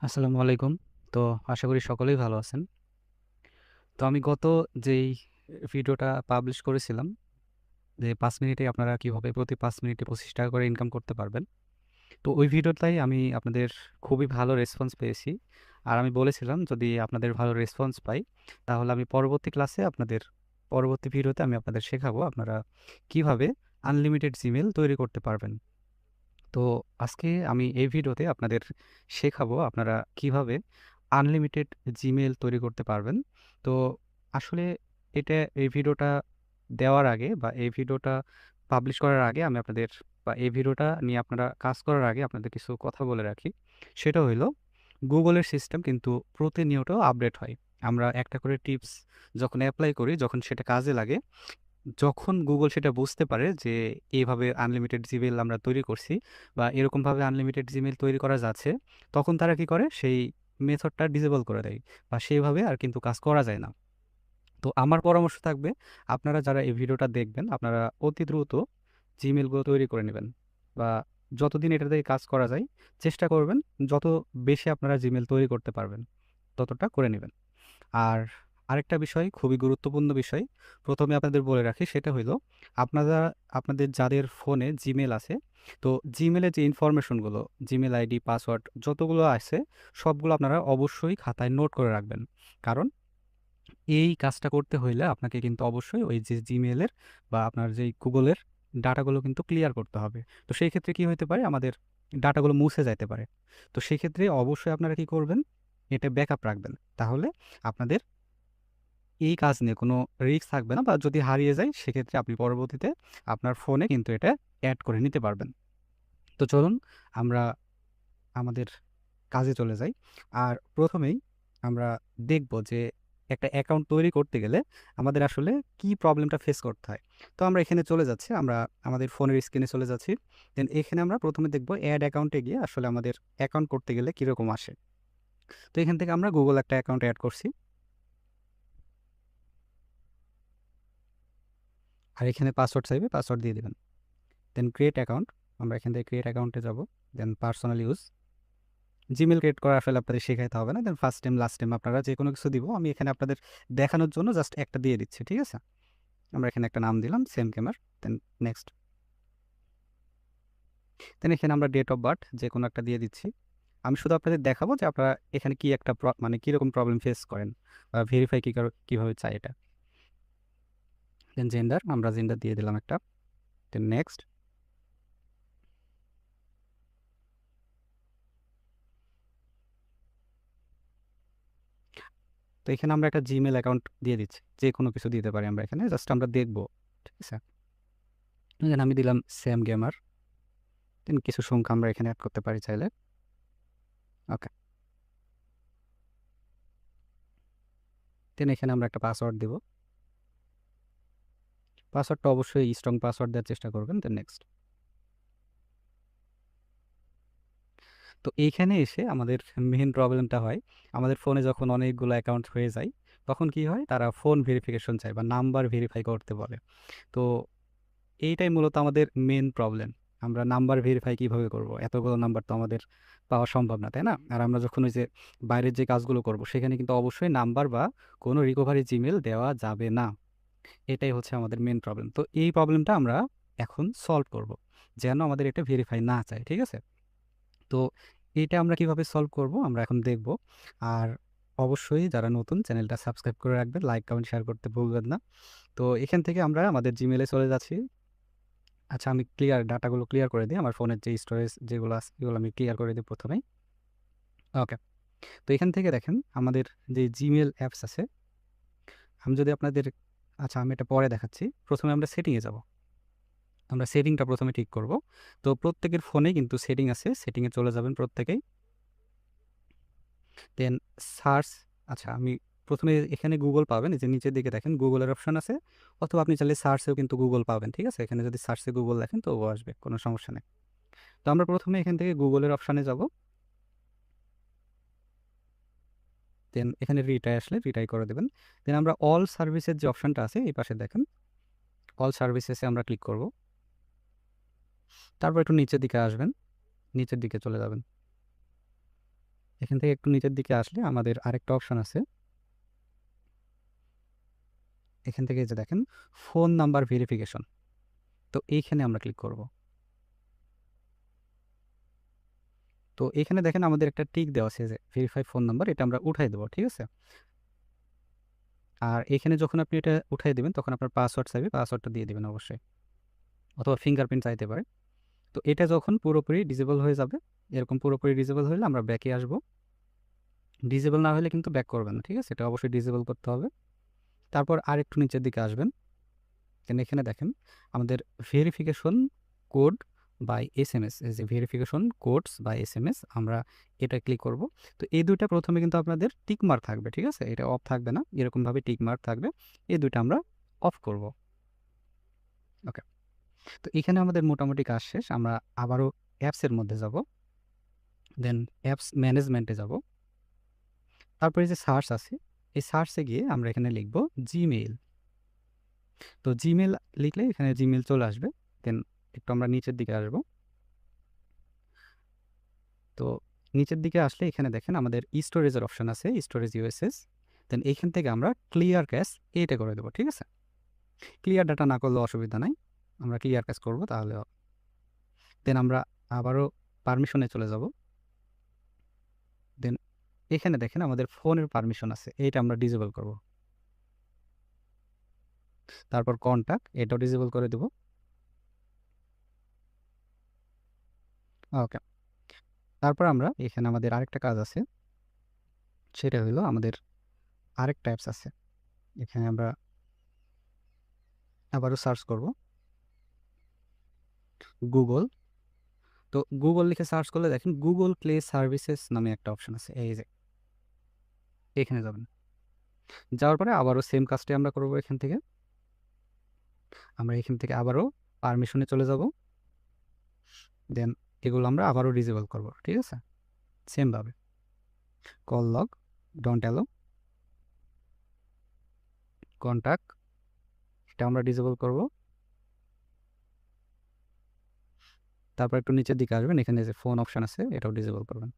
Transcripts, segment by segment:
আসসালামু আলাইকুম। তো আশা করি সকলেই ভালো আছেন। তো আমি গত যেই ভিডিওটা পাবলিশ করেছিলাম যে ৫ মিনিটে আপনারা কিভাবে প্রতি ৫ মিনিটে ৳২৫ করে ইনকাম করতে পারবেন। তো ওই ভিডিওটাই আমি আপনাদের খুবই ভালো রেসপন্স পেয়েছি। আর আমি বলেছিলাম যদি আপনাদের ভালো রেসপন্স পাই তাহলে আমি পরবর্তী ক্লাসে পরবর্তী ভিডিওতে আমি আপনাদের শেখাবো আপনারা কিভাবে আনলিমিটেড জিমেইল তৈরি করতে পারবেন। তো আজকে আমি এই ভিডিওতে আপনাদের শেখাবো আপনারা কিভাবে আনলিমিটেড জিমেইল তৈরি করতে পারবেন। তো আসলে এই ভিডিওটা দেওয়ার আগে বা এই ভিডিওটা পাবলিশ করার আগে আমি আপনাদের বা এই ভিডিওটা নিয়ে আপনারা কাজ করার আগে আপনাদের কিছু কথা বলে রাখি। সেটা হইল গুগলের সিস্টেম কিন্তু প্রতিনিয়ত আপডেট হয়। আমরা একটা করে টিপস যখন এপ্লাই করি, যখন সেটা কাজে লাগে, যখন গুগল সেটা বুঝতে পারে যে এভাবে আনলিমিটেড জিমেইল আমরা তৈরি করছি বা এরকমভাবে আনলিমিটেড জিমেইল তৈরি করা যাচ্ছে, তখন তারা কি করে সেই মেথডটা ডিসেবল করে দেয় বা সেইভাবে আর কিন্তু কাজ করা যায় না। তো আমার পরামর্শ থাকবে আপনারা যারা এই ভিডিওটা দেখবেন আপনারা অতি দ্রুত জিমেইলগুলো তৈরি করে নেবেন বা যতদিন এটা দিয়ে কাজ করা যায় চেষ্টা করবেন যত বেশি আপনারা জিমেইল তৈরি করতে পারবেন ততটা করে নেবেন। আর আরেকটা বিষয় খুবই গুরুত্বপূর্ণ বিষয় প্রথমে আপনাদের বলে রাখি সেটা হইল আপনারা আপনাদের যাদের ফোনে জিমেল আছে তো জিমেলে যে ইনফরমেশনগুলো জিমেল আইডি পাসওয়ার্ড যতগুলো আছে সবগুলো আপনারা অবশ্যই খাতায় নোট করে রাখবেন। কারণ এই কাজটা করতে হইলে আপনাকে কিন্তু অবশ্যই ওই যে জিমেলের বা আপনার যেই গুগলের ডাটাগুলো কিন্তু ক্লিয়ার করতে হবে। তো সেই ক্ষেত্রে কি হইতে পারে আমাদের ডাটাগুলো মুছে যাইতে পারে। তো সেই ক্ষেত্রে অবশ্যই আপনারা কি করবেন এটা ব্যাকআপ রাখবেন। তাহলে আপনাদের এই কাজ নিয়ে কোনো রিস্ক থাকবে না বা যদি হারিয়ে যায় সেক্ষেত্রে আপনি পরবর্তীতে আপনার ফোনে কিন্তু এটা অ্যাড করে নিতে পারবেন। তো চলুন আমরা আমাদের কাজে চলে যাই। আর প্রথমেই আমরা দেখব যে একটা অ্যাকাউন্ট তৈরি করতে গেলে আমাদের আসলে কি প্রবলেমটা ফেস করতে হয়। তো আমরা এখানে চলে যাচ্ছি, আমরা আমাদের ফোনের স্ক্রিনে চলে যাচ্ছি। দেন এখানে আমরা প্রথমে দেখব অ্যাড অ্যাকাউন্টে গিয়ে আসলে আমাদের অ্যাকাউন্ট করতে গেলে কীরকম আসে। তো এখান থেকে আমরা গুগল একটা অ্যাকাউন্ট অ্যাড করছি। আর এখানে পাসওয়ার্ড চাইবে, পাসওয়ার্ড দিয়ে দিবেন। দেন ক্রিয়েট অ্যাকাউন্ট, আমরা এখান থেকে ক্রিয়েট অ্যাকাউন্টে যাব। দেন পার্সোনাল ইউজ, জিমেল ক্রিয়েট করা আসলে আপনাদের শেখাইতে হবে না। দেন ফার্স্ট টাইম লাস্ট টাইম আপনারা যে কোনো কিছু দিব, আমি এখানে আপনাদের দেখানোর জন্য জাস্ট একটা দিয়ে দিচ্ছি, ঠিক আছে? আমরা এখানে একটা নাম দিলাম same gamer. Then next. Then এখানে আমরা ডেট অফ বার্থ যে কোনো একটা দিয়ে দিচ্ছি। আমি শুধু আপনাদের দেখাবো যে আপনারা এখানে কি একটা মানে কীরকম প্রবলেম ফেস করেন বা ভেরিফাই কীভাবে চাই এটা। দেন জেন্ডার, আমরা জেন্ডার দিয়ে দিলাম একটা। Then next. তো এখানে আমরা একটা জিমেল অ্যাকাউন্ট দিয়ে দিচ্ছি, যে কোনো কিছু দিতে পারি আমরা এখানে, জাস্ট আমরা দেখবো, ঠিক আছে? দেন আমি দিলাম স্যাম গেমার। দেন কিছু সংখ্যা আমরা এখানে অ্যাড করতে পারি চাইলে। ওকে। দেন এখানে আমরা একটা পাসওয়ার্ড দিব। পাসওয়ার্ডটা অবশ্যই স্ট্রং পাসওয়ার্ড দেওয়ার চেষ্টা করবেন। Then next. তো এইখানে এসে আমাদের মেইন প্রবলেমটা হয়, আমাদের ফোনে যখন অনেকগুলো অ্যাকাউন্ট হয়ে যায় তখন কি হয়, তারা ফোন ভেরিফিকেশন চায় বা নাম্বার ভেরিফাই করতে বলে। তো এইটাই মূলত আমাদের মেন প্রবলেম। আমরা নাম্বার ভেরিফাই কিভাবে করব? এতগুলো নাম্বার তো আমাদের পাওয়া সম্ভব না, তাই না? আর আমরা যখন ওই যে বাইরের যে কাজগুলো করব সেখানে কিন্তু অবশ্যই নাম্বার বা কোনো রিকভারি জিমেইল দেওয়া যাবে না। এটাই হচ্ছে আমাদের মেন প্রবলেম। তো এই প্রবলেমটা আমরা এখন সলভ করব। যেন আমাদের এটা ভেরিফাই না চায়, ঠিক আছে? তো এটা আমরা কিভাবে সলভ করব আমরা এখন দেখব। আর অবশ্যই যারা নতুন চ্যানেলটা সাবস্ক্রাইব করে রাখবেন, লাইক, কমেন্ট, শেয়ার করতে ভুলবেন না। তো এখান থেকে আমরা আমাদের জিমেইলে চলে যাচ্ছি। আচ্ছা, আমি ডাটাগুলো ক্লিয়ার করে দিই। আমার ফোনের যে স্টোরেজ যেগুলো আছে এগুলো আমি ক্লিয়ার করে দিই প্রথমেই। ওকে। তো এখান থেকে দেখেন আমাদের যে জিমেইল অ্যাপস আছে, আমি যদি আপনাদের আচ্ছা আমি এটা পরে দেখাচ্ছি। প্রথমে আমরা সেটিংয়ে যাব। আমরা সেটিংটা প্রথমে ঠিক করব। তো প্রত্যেকের ফোনেই কিন্তু সেটিং আছে। সেটিংয়ে চলে যাবেন প্রত্যেকেই। দেন সার্চ, আচ্ছা আমি প্রথমে এখানে গুগল পাবেন। এই যে নিচের দিকে দেখেন গুগলের অপশন আছে, অথবা আপনি চাইলে সার্চেও কিন্তু গুগল পাবেন, ঠিক আছে? এখানে যদি সার্চে গুগল লেখেন তবুও আসবে, কোনো সমস্যা নেই। তো আমরা প্রথমে এখান থেকে গুগলের অপশানে যাব। দেন এখানে রিটাই আসলে রিটাই করে দেবেন। দেন আমরা অল সার্ভিসের যে অপশানটা আছে এই পাশে দেখেন, অল সার্ভিসেসে আমরা ক্লিক করব। তারপর একটু নিচের দিকে আসবেন, নিচের দিকে চলে যাবেন। এখান থেকে একটু নিচের দিকে আসলে আমাদের আরেকটা অপশন আছে। এখান থেকে যে দেখেন ফোন নাম্বার ভেরিফিকেশন, তো এইখানে আমরা ক্লিক করব। তো এখানে দেখেন আমাদের একটা টিক দেওয়া আছে যে ভেরিফাই ফোন নাম্বার, এটা আমরা উঠাই দেবো, ঠিক আছে। আর এখানে যখন আপনি এটা উঠাই দেবেন তখন আপনার পাসওয়ার্ড চাইবে, পাসওয়ার্ডটা দিয়ে দেবেন অবশ্যই, অথবা ফিঙ্গারপ্রিন্ট চাইতে পারে। তো এটা যখন পুরোপুরি ডিসেবল হয়ে যাবে, এরকম পুরোপুরি ডিসেবল হলে আমরা ব্যাকে আসবো। ডিসেবল না হলে কিন্তু ব্যাক করবেন না, ঠিক আছে, এটা অবশ্যই ডিসেবল করতে হবে। তারপর আর একটু নিচের দিকে আসবেন, এখানে দেখেন আমাদের verification code by S M S, এই যে verification codes by S M S, আমরা এটা ক্লিক করব। তো এই দুইটা প্রথমে কিন্তু আপনাদের টিক মার্ক থাকবে, ঠিক আছে, এটা অফ থাকবে না, এরকমভাবে টিক মার্ক থাকবে, এই দুইটা আমরা অফ করব। ওকে, তো এখানে আমাদের মোটামুটি কাজ শেষ। আমরা আবারও অ্যাপসের মধ্যে যাব, দেন অ্যাপস ম্যানেজমেন্টে যাব, তারপরে যে সার্চ আছে এই সার্চে গিয়ে আমরা এখানে লিখব জিমেইল। তো জিমেল লিখলে এখানে জিমেল চলে আসবে। দেন একটু আমরা নিচের দিকে আসব। তো নিচের দিকে আসলে এখানে দেখেন আমাদের স্টোরেজের অপশন আছে, স্টোরেজ ইউএসএস। দেন এইখান থেকে আমরা ক্লিয়ার ক্যাশ এইটা করে দেবো, ঠিক আছে। ক্লিয়ার ডাটা না করলে অসুবিধা নাই, আমরা ক্লিয়ার ক্যাশ করবো তাহলে। দেন আমরা আবারও পারমিশনে চলে যাব। দেন এখানে দেখেন আমাদের ফোনের পারমিশন আছে, এইটা আমরা ডিসেবল করব। তারপর কন্ট্যাক্ট এটাও ডিসেবল করে দেব। ওকে, তারপর আমরা এখানে আমাদের আরেকটা কাজ আছে, সেটা হলো আমাদের আরেকটা অ্যাপস আছে। এখানে আমরা আবারও সার্চ করব গুগল। তো গুগল লিখে সার্চ করলে দেখেন গুগল প্লে সার্ভিসেস নামে একটা অপশন আছে, এই যে এখানে যাবেন। যাওয়ার পরে আবারও সেম কাজটি আমরা করব। এখান থেকে আমরা এখান থেকে আবারও পারমিশনে চলে যাব। দেন এগুলো আমরা আবারও ডিসেবল করব, ঠিক আছে, সেমভাবে। Call log, don't allow, contact এটা আমরা ডিসেবল করব। তারপর একটু নিচের দিকে আসবেন, এখানে যে ফোন অপশন আছে এটাও ডিসেবল করবেন।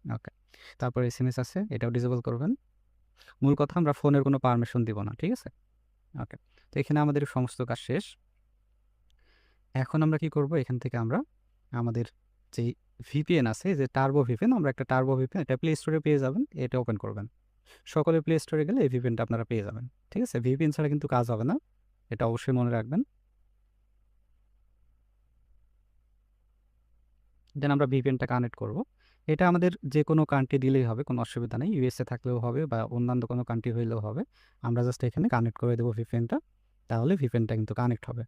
ওকে, তারপর এসএমএস আছে এটাও ডিসেবল করবেন। মূল কথা আমরা ফোনের কোনো পারমিশন দিব না, ঠিক আছে। ওকে, তো এখানে আমাদের সমস্ত কাজ শেষ। এখন আমরা কি করব, এখান থেকে আমরা আমাদের যে ভিপিএন আছে, যে টার্বো ভিপিএন, আমরা একটা টার্বো ভিপিএন, এটা প্লে স্টোরে পেয়ে যাবেন, এটা ওপেন করবেন। সকলে প্লে স্টোরে গেলে এই ভিপিএনটা আপনারা পেয়ে যাবেন, ঠিক আছে। ভিপিএন ছাড়া কিন্তু কাজ হবে না, এটা অবশ্যই মনে রাখবেন। দেন আমরা ভিপিএনটা কানেক্ট করব। এটা আমাদের যে কোনো কান্ট্রি দিলেই হবে, কোনো অসুবিধা নেই, ইউএসএ থাকলেও হবে বা অন্যান্য কোনো কান্ট্রি হইলেও হবে। আমরা জাস্ট এখানে কানেক্ট করে দেবো ভিপিএনটা, তাহলে ভিপিএনটা কিন্তু কানেক্ট হবে।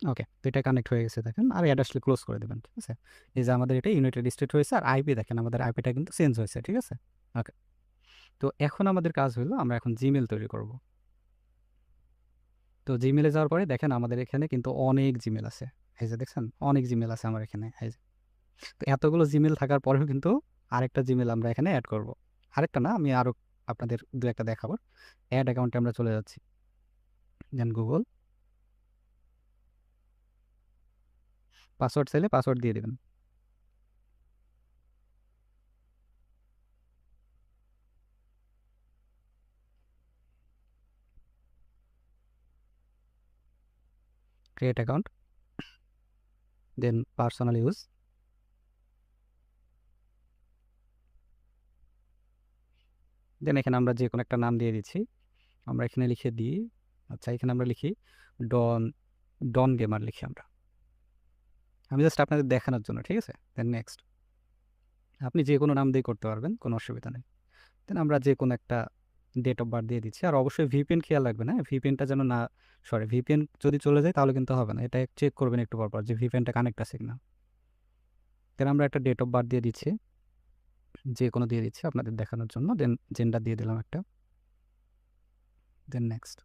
ওকে, তো এটা কানেক্ট হয়ে গেছে দেখেন, আর এটা আসলে ক্লোজ করে দেবেন, ঠিক আছে। এই যে আমাদের এটা ইউনাইটেড স্টেট হয়েছে, আর আইপি দেখেন আমাদের আইপিটা কিন্তু চেঞ্জ হয়েছে, ঠিক আছে। ওকে, তো এখন আমাদের কাজ হলো আমরা এখন জিমেল তৈরি করব। তো জিমেলে যাওয়ার পরে দেখেন আমাদের এখানে কিন্তু অনেক জিমেল আছে, এই যে দেখছেন অনেক জিমেল আছে আমার এখানে, এই যে। তো এতগুলো জিমেল থাকার পরেও কিন্তু আরেকটা জিমেল আমরা এখানে অ্যাড করব। আরেকটা না, আমি আরও আপনাদের দু একটা দেখাবো। অ্যাড অ্যাকাউন্টে আমরা চলে যাচ্ছি, দেন গুগল, পাসওয়ার্ড চাইলে পাসওয়ার্ড দিয়ে দেবেন। ক্রিয়েট অ্যাকাউন্ট, দেন পার্সোনাল ইউজ, দেন এখানে আমরা যে কোনো একটা নাম দিয়ে দিচ্ছি। আমরা এখানে লিখে দিই, আচ্ছা এখানে আমরা লিখি ডন, ডন গেমার লিখি আমরা, আমি জাস্ট আপনাদের দেখানোর জন্য, ঠিক আছে। দেন নেক্সট, আপনি যে কোনো নাম দিয়ে করতে পারবেন, কোনো অসুবিধা নেই। দেন আমরা যে কোনো একটা ডেট অফ বার্থ দিয়ে দিচ্ছি। আর অবশ্যই ভিপিএন খেয়াল রাখবেন, হ্যাঁ, ভিপিএনটা যেন না, সরি, ভিপিএন যদি চলে যায় তাহলে কিন্তু হবে না, এটা চেক করবেন একটু পর পর যে ভিপিএনটা কানেক্ট আছে কিনা। দেন আমরা একটা ডেট অফ বার্থ দিয়ে দিচ্ছি, যে কোনো দিয়ে দিচ্ছি আপনাদের দেখানোর জন্য। দেন জেন্ডার দিয়ে দিলাম একটা, দেন নেক্সট।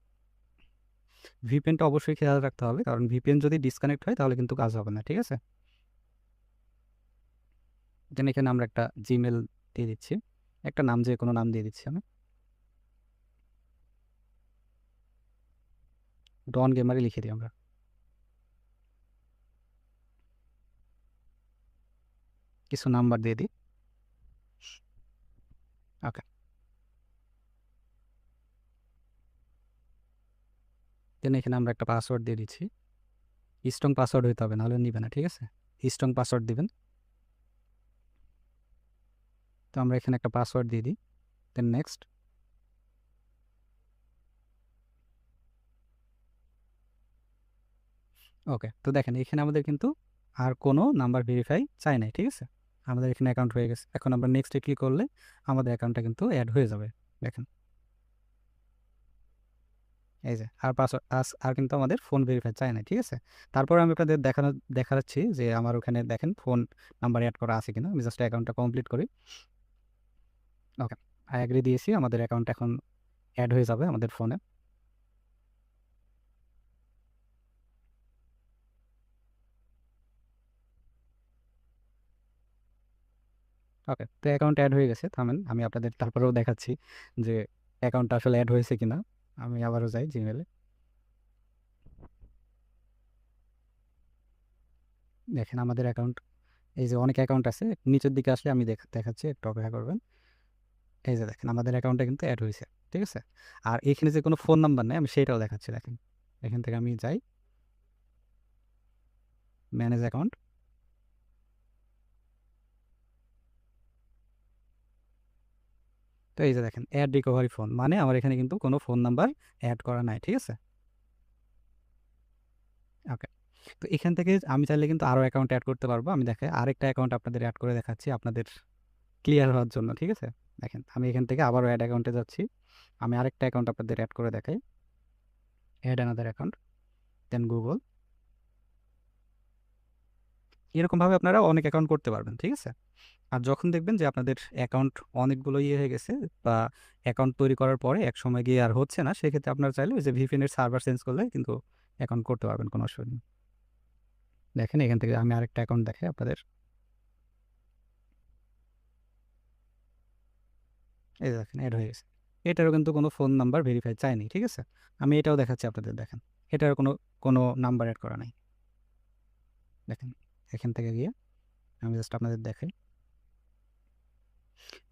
ভিপিএনটা অবশ্যই খেয়াল রাখতে হবে, কারণ ভিপিএন যদি ডিসকানেক্ট হয় তাহলে কিন্তু কাজ হবে না, ঠিক আছে। দেন এখানে আমরা একটা জিমেল দিয়ে দিচ্ছি, একটা নাম, যে কোনো নাম দিয়ে দিচ্ছি আমি। ডন গেমারই লিখে দিই আমরা। কিছু নাম্বার দিয়ে দিই। ওকে, দেন এখানে আমরা একটা পাসওয়ার্ড দিয়ে দিচ্ছি। স্ট্রং পাসওয়ার্ড হইতে হবে, নাহলে নিবে না, ঠিক আছে? স্ট্রং পাসওয়ার্ড দিবেন। তো আমরা এখানে একটা পাসওয়ার্ড দিয়ে দিই, দেন নেক্সট। ওকে, তো দেখেন এখানে আমাদের কিন্তু আর কোনো নাম্বার ভেরিফাই চাই নাই, ঠিক আছে? আমাদের এখানে অ্যাকাউন্ট হয়ে গেছে। এখন আমরা নেক্সটে ক্লিক করলে আমাদের অ্যাকাউন্টটা কিন্তু অ্যাড হয়ে যাবে। দেখেন এই যে, আর পাসওয়ার্ড আর কিন্তু আমাদের ফোন ভেরিফাই চাই না, ঠিক আছে? তারপর আমি আপনাদের দেখাচ্ছি যে আমার ওখানে দেখেন ফোন নাম্বার অ্যাড করা আছে কিনা। আমি জাস্ট অ্যাকাউন্টটা কমপ্লিট করি। ওকে, আই এগ্রি দিয়েছি, আমাদের অ্যাকাউন্ট এখন অ্যাড হয়ে যাবে আমাদের ফোনে। ওকে, তো অ্যাকাউন্ট অ্যাড হয়ে গেছে। থামেন, আমি আপনাদের তারপরেও দেখাচ্ছি যে অ্যাকাউন্টটা আসলে অ্যাড হয়েছে কিনা। আমি আবারও যাই জিমেলে। দেখেন আমাদের অ্যাকাউন্ট, এই যে অনেক অ্যাকাউন্ট আছে, নিচের দিকে আসলে আমি দেখাচ্ছি, একটু অপেক্ষা করবেন। এই যে দেখেন আমাদের অ্যাকাউন্টটা কিন্তু অ্যাড হয়েছে, ঠিক আছে? আর এখানে যে কোনো ফোন নাম্বার নেই, আমি সেটাও দেখাচ্ছি। দেখেন এখান থেকে আমি যাই ম্যানেজ অ্যাকাউন্ট। তো এই যে দেখেন অ্যাড রিকভারি ফোন, মানে আমার এখানে কিন্তু কোনো ফোন নাম্বার অ্যাড করা নাই, ঠিক আছে? ওকে, তো এখান থেকে আমি চাইলে কিন্তু আরও অ্যাকাউন্ট অ্যাড করতে পারবো। আমি দেখে আরেকটা অ্যাকাউন্ট আপনাদের অ্যাড করে দেখাচ্ছি আপনাদের ক্লিয়ার হওয়ার জন্য, ঠিক আছে? দেখেন আমি এখান থেকে আবারও অ্যাড অ্যাকাউন্টে যাচ্ছি। আমি আরেকটা অ্যাকাউন্ট আপনাদের অ্যাড করে দেখাই। অ্যাড অ্যানাদার অ্যাকাউন্ট, দেন গুগল। এরকমভাবে আপনারা অনেক অ্যাকাউন্ট করতে পারবেন, ঠিক আছে? আর যখন দেখবেন যে আপনাদের অ্যাকাউন্ট অনেকগুলো ইয়ে হয়ে গেছে, বা অ্যাকাউন্ট তৈরি করার পরে এক সময় গিয়ে আর হচ্ছে না, সেক্ষেত্রে আপনারা চাইলে ওই যে ভিপিএন এর সার্ভার চেঞ্জ করলে কিন্তু অ্যাকাউন্ট করতে পারবেন, কোনো অসুবিধা নেই। দেখেন এখান থেকে আমি আরেকটা অ্যাকাউন্ট দেখাই আপনাদের। এই যে দেখেন অ্যাড হয়ে গেছে। এটারও কিন্তু কোনো ফোন নাম্বার ভেরিফাই চাইনি, ঠিক আছে? আমি এটাও দেখাচ্ছি আপনাদের। দেখেন এটার কোনো কোনো নাম্বার অ্যাড করা নাই। দেখেন এখান থেকে গিয়ে আমি জাস্ট আপনাদের দেখাই।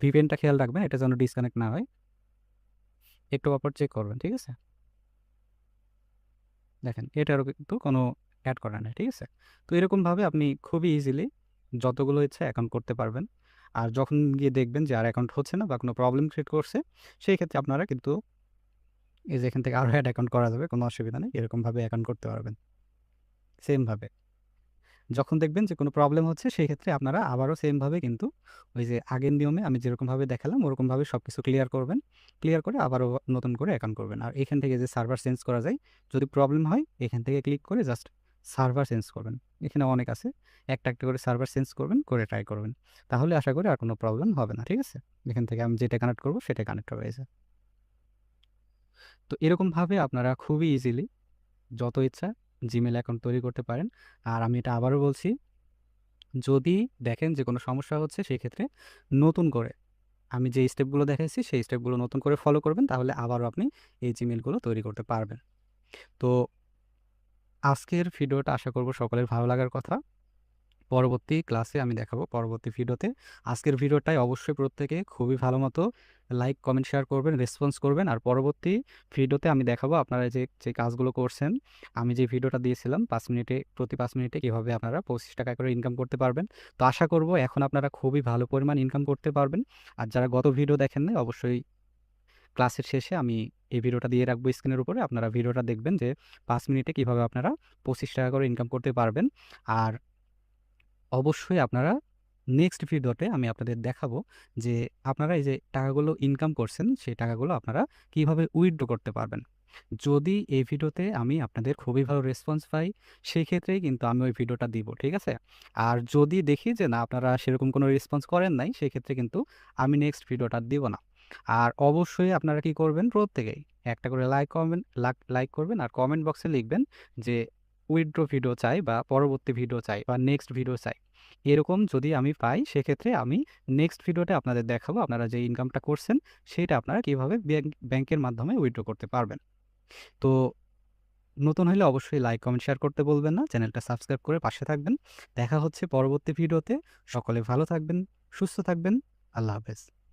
ভিপিএনটা খেয়াল রাখবেন, এটা যেন ডিসকানেক্ট না হয়। একটু পর চেক করবেন, ঠিক আছে? দেখেন এটারও কিন্তু কোনো অ্যাড করা নেই, ঠিক আছে? তো এরকমভাবে আপনি খুবই ইজিলি যতগুলো ইচ্ছা অ্যাকাউন্ট করতে পারবেন। আর যখন গিয়ে দেখবেন যে আর অ্যাকাউন্ট হচ্ছে না বা কোনো প্রবলেম ক্রিয়েট করছে, সেই ক্ষেত্রে আপনারা কিন্তু এই যে এখান থেকে আরও অ্যাড অ্যাকাউন্ট করা যাবে, কোনো অসুবিধা নেই। এরকমভাবে অ্যাকাউন্ট করতে পারবেন সেমভাবে। যখন দেখবেন যে কোনো প্রবলেম হচ্ছে, সেই ক্ষেত্রে আপনারা আবারও সেমভাবে কিন্তু ওই যে আগের নিয়মে আমি যেরকমভাবে দেখালাম ওরকমভাবে সব কিছু ক্লিয়ার করবেন। ক্লিয়ার করে আবারও নতুন করে অ্যাকাউন্ট করবেন। আর এখান থেকে যে সার্ভার চেঞ্জ করা যায়, যদি প্রবলেম হয় এখান থেকে ক্লিক করে জাস্ট সার্ভার চেঞ্জ করবেন। এখানে অনেক আছে, একটা একটা করে সার্ভার চেঞ্জ করবেন, করে ট্রাই করবেন। তাহলে আশা করি আর কোনো প্রবলেম হবে না, ঠিক আছে? এখান থেকে আমি যেটা কানেক্ট করবো সেটা কানেক্ট হয়ে যায়। তো এরকমভাবে আপনারা খুবই ইজিলি যত ইচ্ছা জিমেল অ্যাকাউন্ট তৈরি করতে পারেন। আর আমি এটা আবারও বলছি, যদি দেখেন যে কোনো সমস্যা হচ্ছে, সেক্ষেত্রে নতুন করে আমি যে স্টেপগুলো দেখাইছি সেই স্টেপগুলো নতুন করে ফলো করবেন, তাহলে আবারও আপনি এই জিমেলগুলো তৈরি করতে পারবেন। তো আজকের ভিডিওটা আশা করব সকলের ভালো লাগার কথা। পরবর্তী ক্লাসে আমি দেখাবো, পরবর্তী ভিডিওতে। আজকের ভিডিওটাই অবশ্যই প্রত্যেকে খুবই ভালো মতো লাইক কমেন্ট শেয়ার করবেন, রেসপন্স করবেন। আর পরবর্তী ভিডিওতে আমি দেখাবো আপনারা যে যে কাজগুলো করছেন, আমি যে ভিডিওটা দিয়েছিলাম 5 মিনিটে, প্রতি 5 মিনিটে কীভাবে আপনারা 25 টাকা করে ইনকাম করতে পারবেন। তো আশা করব এখন আপনারা খুবই ভালো পরিমাণ ইনকাম করতে পারবেন। আর যারা গত ভিডিও দেখেন নাই, অবশ্যই ক্লাসের শেষে আমি এই ভিডিওটা দিয়ে রাখবো স্ক্রিনের উপরে, আপনারা ভিডিওটা দেখবেন যে 5 মিনিটে কীভাবে আপনারা 25 টাকা করে ইনকাম করতে পারবেন। আর অবশ্যই আপনারা নেক্সট ভিডিওতে আমি আপনাদের দেখাবো যে আপনারা এই যে টাকাগুলো ইনকাম করছেন, সেই টাকাগুলো আপনারা কিভাবে উইথড্র করতে পারবেন। যদি এই ভিডিওতে আমি আপনাদের খুবই ভালো রেসপন্স পাই, সেই ক্ষেত্রেই কিন্তু আমি ওই ভিডিওটা দিব, ঠিক আছে? আর যদি দেখি যে না আপনারা সেরকম কোনো রেসপন্স করেন নাই, সেক্ষেত্রে কিন্তু আমি নেক্সট ভিডিওটা দিব না। আর অবশ্যই আপনারা কি করবেন, প্রত্যেকেই একটা করে লাইক করবেন, আর কমেন্ট বক্সে লিখবেন যে উইথড্র ভিডিও চাই, বা পরবর্তী ভিডিও চাই, বা নেক্সট ভিডিও চাই। এরকম যদি আমি পাই, সেক্ষেত্রে আমি নেক্সট ভিডিওতে আপনাদের দেখাবো আপনারা যে ইনকামটা করছেন সেটা আপনারা কীভাবে ব্যাংকের মাধ্যমে উইথড্র করতে পারবেন। তো নতুন হলে অবশ্যই লাইক, কমেন্ট, শেয়ার করতে বলবেন না। চ্যানেলটা সাবস্ক্রাইব করে পাশে থাকবেন। দেখা হচ্ছে পরবর্তী ভিডিওতে। সকলে ভালো থাকবেন, সুস্থ থাকবেন। আল্লাহ হাফেজ।